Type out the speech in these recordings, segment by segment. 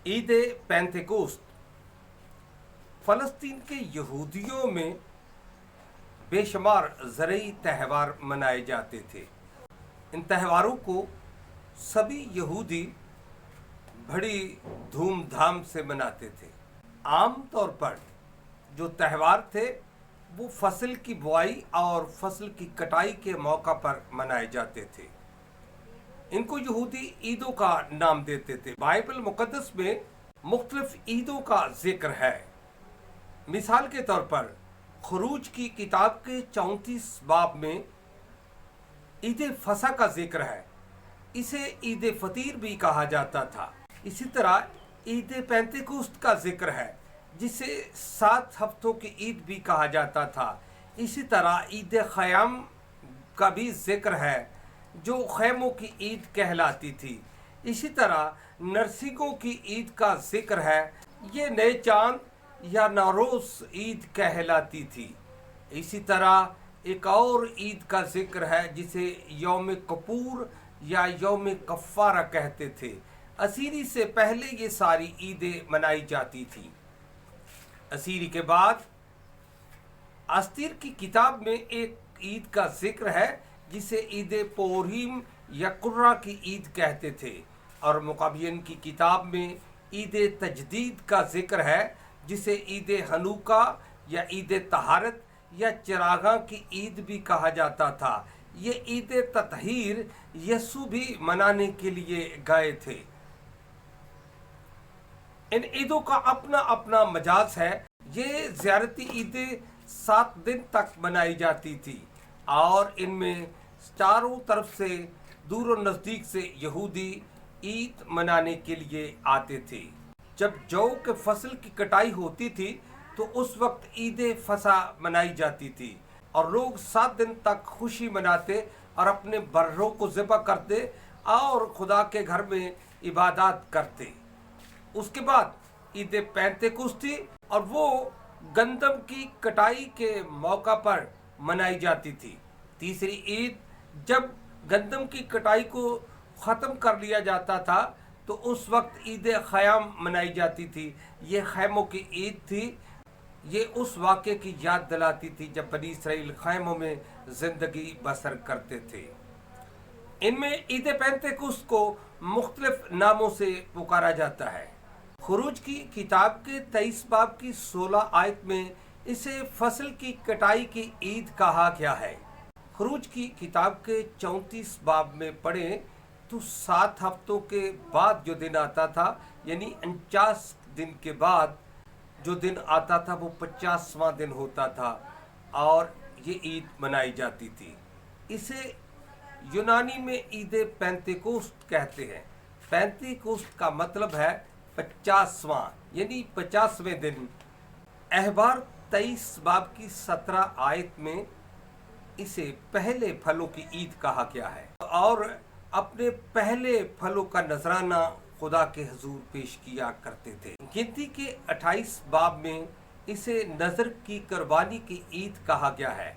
ईद पेंतेकोस्त फ़लस्तीन के यहूदियों में बेशुमार ज़रई त्यौहार मनाए जाते थे। इन त्योहारों को सभी यहूदी बड़ी धूमधाम से मनाते थे। आम तौर पर जो त्यौहार थे वो फसल की बुआई और फसल की कटाई के मौका पर मनाए जाते थे। इनको यहूदी ईदों का नाम देते थे। बाइबल मुकद्दस में मुख्तलिफ ईदों का जिक्र है। मिसाल के तौर पर खरूज की किताब के 34 बाब में ईद फसा का जिक्र है। इसे ईद फतीर भी कहा जाता था। इसी तरह ईद पेंतेकोस्त का जिक्र है जिसे 7 हफ्तों की ईद भी कहा जाता था। इसी तरह ईद ख़याम का भी जिक्र है जो खैमों की ईद कहलाती थी। इसी तरह नरसिंगों की ईद का जिक्र है, ये नए चांद या नौरोज़ ईद कहलाती थी। इसी तरह एक और ईद का जिक्र है जिसे यौम कपूर या यौम कफ़ारा कहते थे। असीरी से पहले ये सारी ईदें मनाई जाती थी। असीरी के बाद अस्तीर की किताब में एक ईद का जिक्र है जिसे ईद पोरीम या कुर्रा की ईद कहते थे, और मुकाबियन की किताब में ईद तजदीद का जिक्र है जिसे ईद हनूका या ईद तहारत या चिरागा की ईद भी कहा जाता था। ये ईद ततहीर यसु भी मनाने के लिए गए थे। इन ईदों का अपना अपना मजाज है। ये ज़ियारती ईदें 7 दिन तक मनाई जाती थी और इनमें चारों तरफ से दूर और नज़दीक से यहूदी ईद मनाने के लिए आते थे। जब जौ के फसल की कटाई होती थी तो उस वक्त ईद फसा मनाई जाती थी और लोग 7 दिन तक खुशी मनाते और अपने बर्रों को ज़िबा करते और खुदा के घर में इबादत करते। उसके बाद ईद पेंतेकोस्त थी और वो गंदम की कटाई के मौका पर मनाई जाती थी। तीसरी ईद जब गंदम की कटाई को ख़त्म कर लिया जाता था तो उस वक्त ईद ख़याम मनाई जाती थी। ये खैमों की ईद थी। ये उस वाक़े की याद दिलाती थी जब बनी इसराइल खैमों में ज़िंदगी बसर करते थे। इनमें ईद पेंतेकोस्त को मुख्तलिफ नामों से पुकारा जाता है। खरूज की किताब के 23 बाब की 16 आयत में इसे फसल की कटाई की ईद कहा गया है। खरूज की किताब के 34 बाब में पढ़ें तो 7 हफ्तों के बाद जो दिन आता था, यानी 49 दिन के बाद जो दिन आता था वो 50वां दिन होता था और ये ईद मनाई जाती थी। इसे यूनानी में ईद पेंतेकोस्त कहते हैं। पेंतेकोस्त का मतलब है 50वां, यानी 50वें दिन। अहबार 23 बाब की 17 आयत में इसे पहले फलों की ईद कहा गया है और अपने पहले फलों का नजराना खुदा के हुजूर पेश किया करते थे। गिनती के 28 बाब में इसे नजर की कुर्बानी की ईद कहा गया है।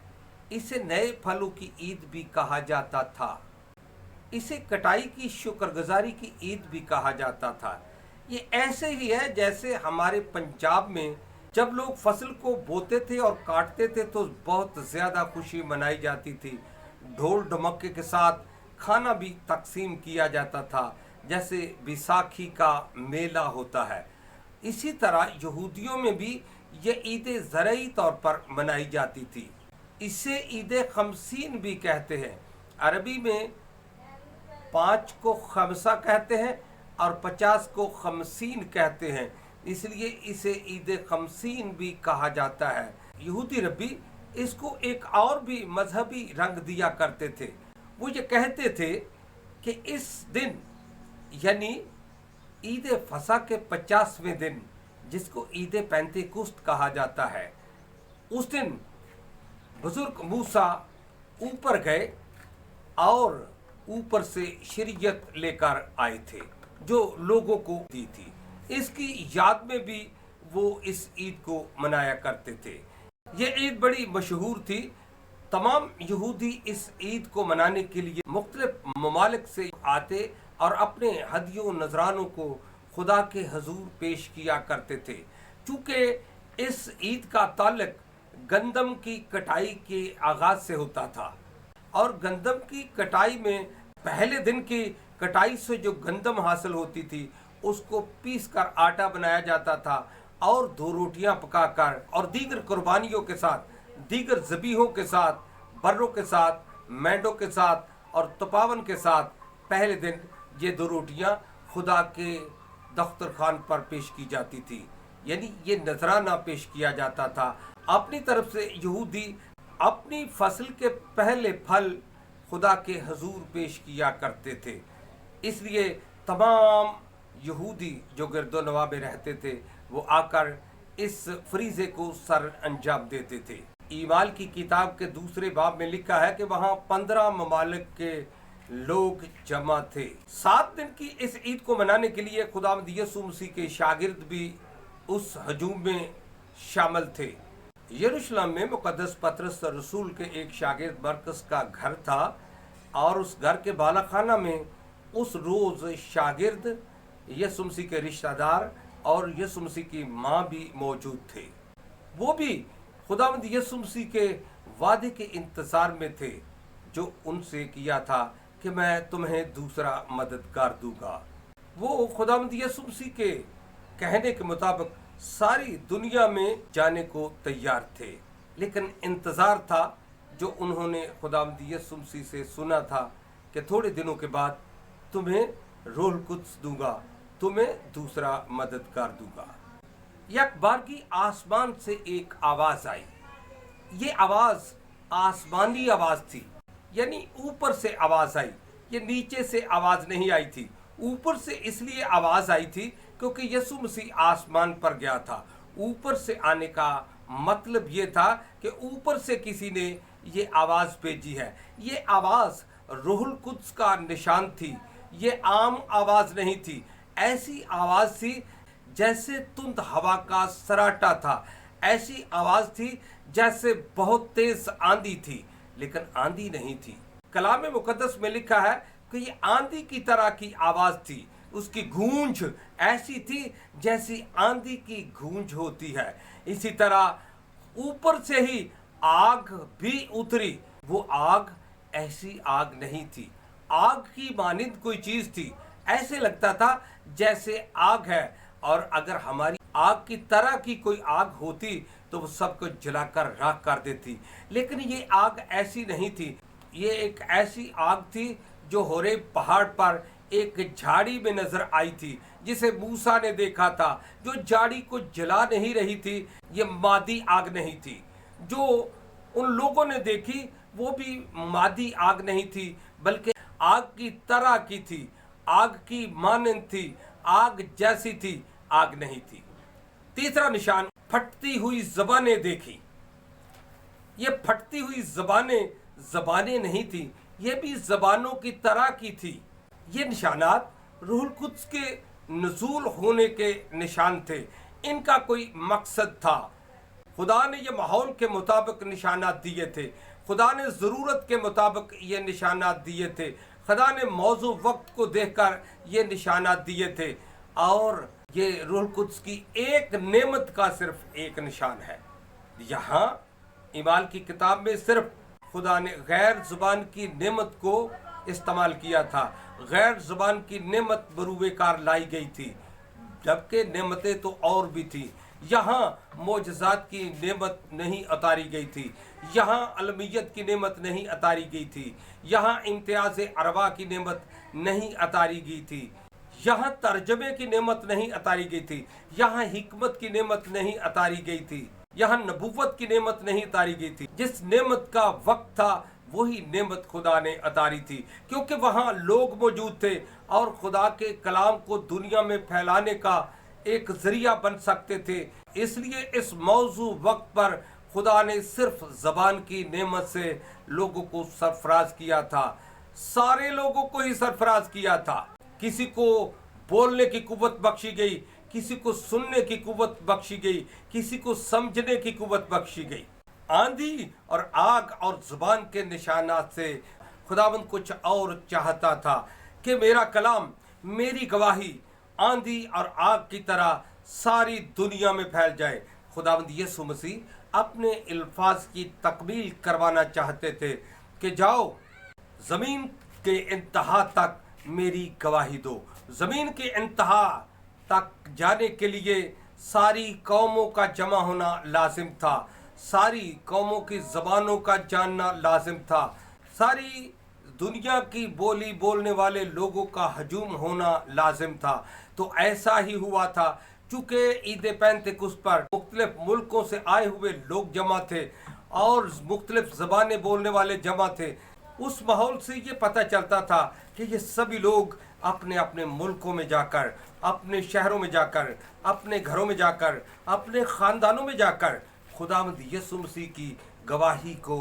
इसे नए फलों की ईद भी कहा जाता था। इसे कटाई की शुक्रगुजारी की ईद भी कहा जाता था। ये ऐसे ही है जैसे हमारे पंजाब में जब लोग फसल को बोते थे और काटते थे तो बहुत ज़्यादा खुशी मनाई जाती थी। ढोल ढमक्के के साथ खाना भी तकसीम किया जाता था जैसे बैसाखी का मेला होता है। इसी तरह यहूदियों में भी ये ईद ज़रई तौर पर मनाई जाती थी। इसे ईद खमसीन भी कहते हैं। अरबी में 5 को खमसा कहते हैं और 50 को खमसीन कहते हैं, इसलिए इसे ईद खमसीन भी कहा जाता है। यहूदी रब्बी इसको एक और भी मजहबी रंग दिया करते थे। वो ये कहते थे कि इस दिन यानी ईद फसा के 50वें दिन, जिसको ईद पेंतेकोस्त कहा जाता है, उस दिन बुजुर्ग मूसा ऊपर गए और ऊपर से शरीयत लेकर आए थे जो लोगों को दी थी। इसकी याद में भी वो इस ईद को मनाया करते थे। ये ईद बड़ी मशहूर थी। तमाम यहूदी इस ईद को मनाने के लिए मुख्तलिफ ममालिक से आते और अपने हदियों नजरानों को खुदा के हजूर पेश किया करते थे। चूँकि इस ईद का ताल्लुक गंदम की कटाई के आगाज़ से होता था और गंदम की कटाई में पहले दिन की कटाई से जो गंदम हासिल होती थी उसको पीस कर आटा बनाया जाता था और 2 रोटियां पकाकर और दीगर कुर्बानियों के साथ, दीगर ज़बीहों के साथ, बर्रों के साथ, मेंढों के साथ और तपावन के साथ पहले दिन ये 2 रोटियां खुदा के दफ्तरखान पर पेश की जाती थी। यानी ये नजराना पेश किया जाता था। अपनी तरफ से यहूदी अपनी फसल के पहले फल खुदा के हजूर पेश किया करते थे। इसलिए तमाम यहूदी जो गिरदो नवा में रहते थे वो आकर इस फरीज़े को सर अंजाम देते थे। ईमाल की किताब के दूसरे बाब में लिखा है कि वहाँ 15 ममालिक के लोग जमा थे। 7 दिन की इस ईद को मनाने के लिए खुदावंद यीशु मसीह के शागिर्द भी उस हजूम में शामिल थे। यरूशलेम में मुकद्दस पतरस रसूल के एक शागिर्द मरकस का घर था और उस घर के बालाखाना में उस रोज़ शागिर्द यीशु मसीह के रिश्तेदार और यीशु मसीह की माँ भी मौजूद थे। वो भी खुदावंद यीशु मसीह के वादे के इंतज़ार में थे जो उनसे किया था कि मैं तुम्हें दूसरा मददगार दूंगा। वो खुदावंद यीशु मसीह के कहने के मुताबिक सारी दुनिया में जाने को तैयार थे, लेकिन इंतज़ार था जो उन्होंने खुदावंद यीशु मसीह से सुना था कि थोड़े दिनों के बाद तुम्हें रूह कुद्स दूंगा, तुम्हें दूसरा मददगार दूंगा। एक बार की आसमान से एक आवाज़ आई। ये आवाज़ आसमानी आवाज़ थी, यानी ऊपर से आवाज़ आई। ये नीचे से आवाज़ नहीं आई थी। ऊपर से इसलिए आवाज़ आई थी क्योंकि यीशु मसीह आसमान पर गया था। ऊपर से आने का मतलब ये था कि ऊपर से किसी ने ये आवाज़ भेजी है। ये आवाज़ रूहुल कुद्स का निशान थी। ये आम आवाज़ नहीं थी। ऐसी आवाज़ थी जैसे तुंद हवा का सराटा था। ऐसी आवाज़ थी जैसे बहुत तेज़ आंधी थी, लेकिन आंधी नहीं थी। कलाम मुकद्दस में लिखा है कि ये आंधी की तरह की आवाज़ थी। उसकी गूंज ऐसी थी जैसी आंधी की गूंज होती है। इसी तरह ऊपर से ही आग भी उतरी। वो आग ऐसी आग नहीं थी, आग की मानिंद कोई चीज़ थी। ऐसे लगता था जैसे आग है, और अगर हमारी आग की तरह की कोई आग होती तो वो सबको जलाकर राख कर देती। लेकिन ये आग ऐसी नहीं थी। ये एक ऐसी आग थी जो होरेब पहाड़ पर एक झाड़ी में नजर आई थी, जिसे मूसा ने देखा था। जो झाड़ी को जला नहीं रही थी, ये मादी आग नहीं थी। जो उन लोगों ने देखी वो भी मादी आग नहीं थी, बल्कि आग की तरह की थी, आग की मानंद थी, आग जैसी थी, आग नहीं थी। तीसरा निशान, फटती हुई ज़बानें देखी। ये फटती हुई ज़बानें नहीं थी, ये भी ज़बानों की तरह की थी। ये निशानात रूहुल कुद्स के नज़ूल होने के निशान थे। इनका कोई मकसद था। खुदा ने ये माहौल के मुताबिक निशानात दिए थे। खुदा ने ज़रूरत के मुताबिक ये निशानात दिए थे। खुदा ने मौजू वक्त को देखकर ये निशानात दिए थे। और ये रूहुल कुद्स की एक नेमत का सिर्फ एक निशान है। यहाँ ईमाल की किताब में सिर्फ खुदा ने गैर ज़ुबान की नेमत को इस्तेमाल किया था। गैर ज़ुबान की नेमत बरूए कार लाई गई थी, जबकि नेमतें तो और भी थी। यहाँ मोजज़ात की नेमत नहीं उतारी गई थी। यहाँ अलमियत की नेमत नहीं उतारी गई थी। यहाँ इम्तियाज़ अरवा की नेमत नहीं उतारी गई थी। यहाँ तर्जमे की नेमत नहीं उतारी गई थी। यहाँ हिकमत की नेमत नहीं उतारी गई थी। यहाँ नबूवत की नेमत नहीं उतारी गई थी। जिस नेमत का वक्त था वही नेमत खुदा ने उतारी थी, क्योंकि वहाँ लोग मौजूद थे और खुदा के कलाम को दुनिया में फैलाने का एक जरिया बन सकते थे। इसलिए इस मौजू वक्त पर खुदा ने सिर्फ ज़बान की नेमत से लोगों को सरफराज किया था। सारे लोगों को ही सरफराज किया था। किसी को बोलने की कुव्वत बख्शी गई, किसी को सुनने की कुव्वत बख्शी गई, किसी को समझने की कुव्वत बख्शी गई। आंधी और आग और जुबान के निशानात से खुदावंद कुछ और चाहता था कि मेरा कलाम, मेरी गवाही आंधी और आग की तरह सारी दुनिया में फैल जाए। खुदावंद यीशु मसीह अपने अल्फाज की तकमील करवाना चाहते थे कि जाओ ज़मीन के इंतहा तक मेरी गवाही दो। ज़मीन के इंतहा तक जाने के लिए सारी कौमों का जमा होना लाजिम था, सारी कौमों की ज़बानों का जानना लाजिम था, सारी दुनिया की बोली बोलने वाले लोगों का हजूम होना लाजिम था। तो ऐसा ही हुआ था, चूँकि ईद पेंतेकुस्त पर मुख्तलिफ मुल्कों से आए हुए लोग जमा थे और मुख्तलिफ ज़बानें बोलने वाले जमा थे। उस माहौल से ये पता चलता था कि ये सभी लोग अपने अपने मुल्कों में जाकर, अपने शहरों में जाकर, अपने घरों में जाकर, अपने ख़ानदानों में जाकर खुदावंद यीशु मसीह की गवाही को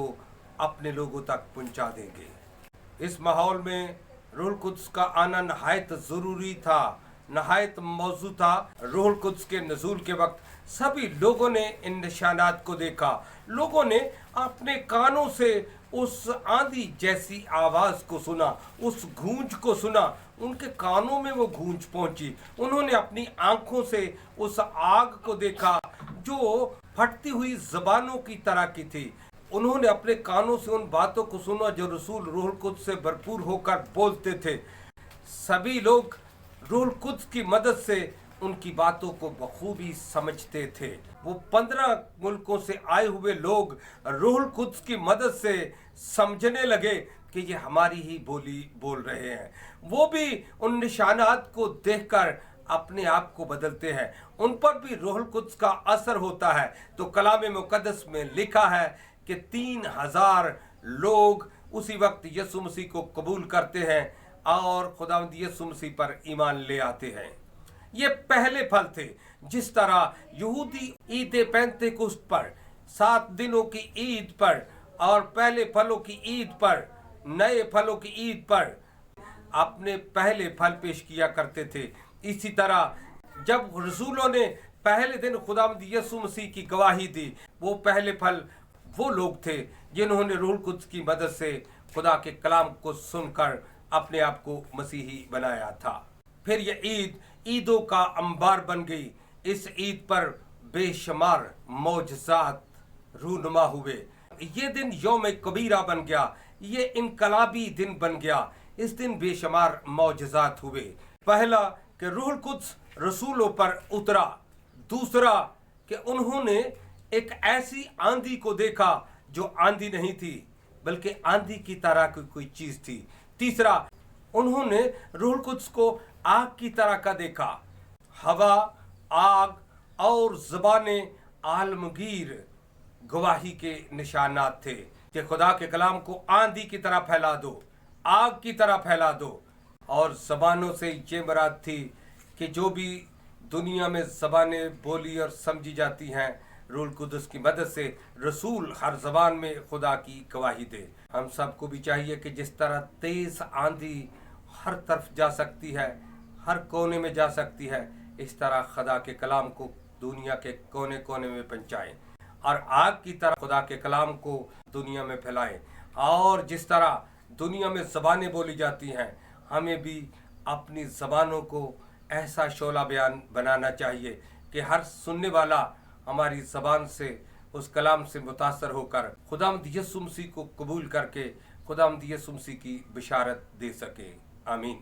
अपने लोगों तक पहुंचा देंगे। इस माहौल में रूहुल कुद्स का आना नहायत ज़रूरी था, नहायत मौजू था। रूहुल कुद्स के नज़ूल के वक्त सभी लोगों ने इन निशानात को देखा। लोगों ने अपने कानों से उस आंधी जैसी आवाज़ को सुना, उस गूंज को सुना, उनके कानों में वो गूंज पहुंची। उन्होंने अपनी आंखों से उस आग को देखा जो फटती हुई ज़बानों की तरह की थी। उन्होंने अपने कानों से उन बातों को सुना जो रसूल रूहुल कुद्स से भरपूर होकर बोलते थे। सभी लोग रूहुल कुद्स की मदद से उनकी बातों को बखूबी समझते थे। वो 15 मुल्कों से आए हुए लोग रूहुल कुद्स की मदद से समझने लगे कि ये हमारी ही बोली बोल रहे हैं। वो भी उन निशानात को देखकर अपने आप को बदलते हैं, उन पर भी रूहुल कुद्स का असर होता है। तो कलाम मुक़द्दस में लिखा है कि 3000 लोग उसी वक्त यीशु मसीह को कबूल करते हैं और खुदावंद यीशु मसीह पर ईमान ले आते हैं। ये पहले फल थे। जिस तरह यहूदी ईद पेंतेकुस्त पर, 7 दिनों की ईद पर और पहले फलों की ईद पर, नए फलों की ईद पर अपने पहले फल पेश किया करते थे, इसी तरह जब रसूलों ने पहले दिन खुदावंद यीशु मसीह की गवाही दी, वो पहले फल वो लोग थे जिन्होंने रूहुल कुद्स की मदद से खुदा के कलाम को सुनकर अपने आप को मसीही बनाया था। फिर ये ईद ईदों का अंबार बन गई। इस ईद पर बेशुमार मौजज़ात रूनुमा हुए। ये दिन यौम कबीरा बन गया, ये इनकलाबी दिन बन गया। इस दिन बेशुमार मौजज़ात हुए। पहला कि रूहुल कुद्स रसूलों पर उतरा। दूसरा कि उन्होंने एक ऐसी आंधी को देखा जो आंधी नहीं थी बल्कि आंधी की तरह की कोई चीज़ थी। तीसरा, उन्होंने रूहुल कुद्स को आग की तरह का देखा। हवा, आग और ज़बानें आलमगीर गवाही के निशानात थे कि खुदा के कलाम को आंधी की तरह फैला दो, आग की तरह फैला दो। और ज़बानों से ये मुराद थी कि जो भी दुनिया में ज़बानें बोली और समझी जाती हैं, रूहुल कुद्स की मदद से रसूल हर ज़बान में खुदा की गवाही दे। हम सबको भी चाहिए कि जिस तरह तेज़ आंधी हर तरफ जा सकती है, हर कोने में जा सकती है, इस तरह खुदा के कलाम को दुनिया के कोने कोने में पहुँचाएँ और आग की तरह खुदा के कलाम को दुनिया में फैलाएँ। और जिस तरह दुनिया में ज़बानें बोली जाती हैं, हमें भी अपनी ज़बानों को ऐसा शोला बयान बनाना चाहिए कि हर सुनने वाला हमारी ज़बान से, उस कलाम से मुतासर होकर खुदावंद यीशु मसीह को कबूल करके खुदावंद यीशु मसीह की बिशारत दे सके। आमीन।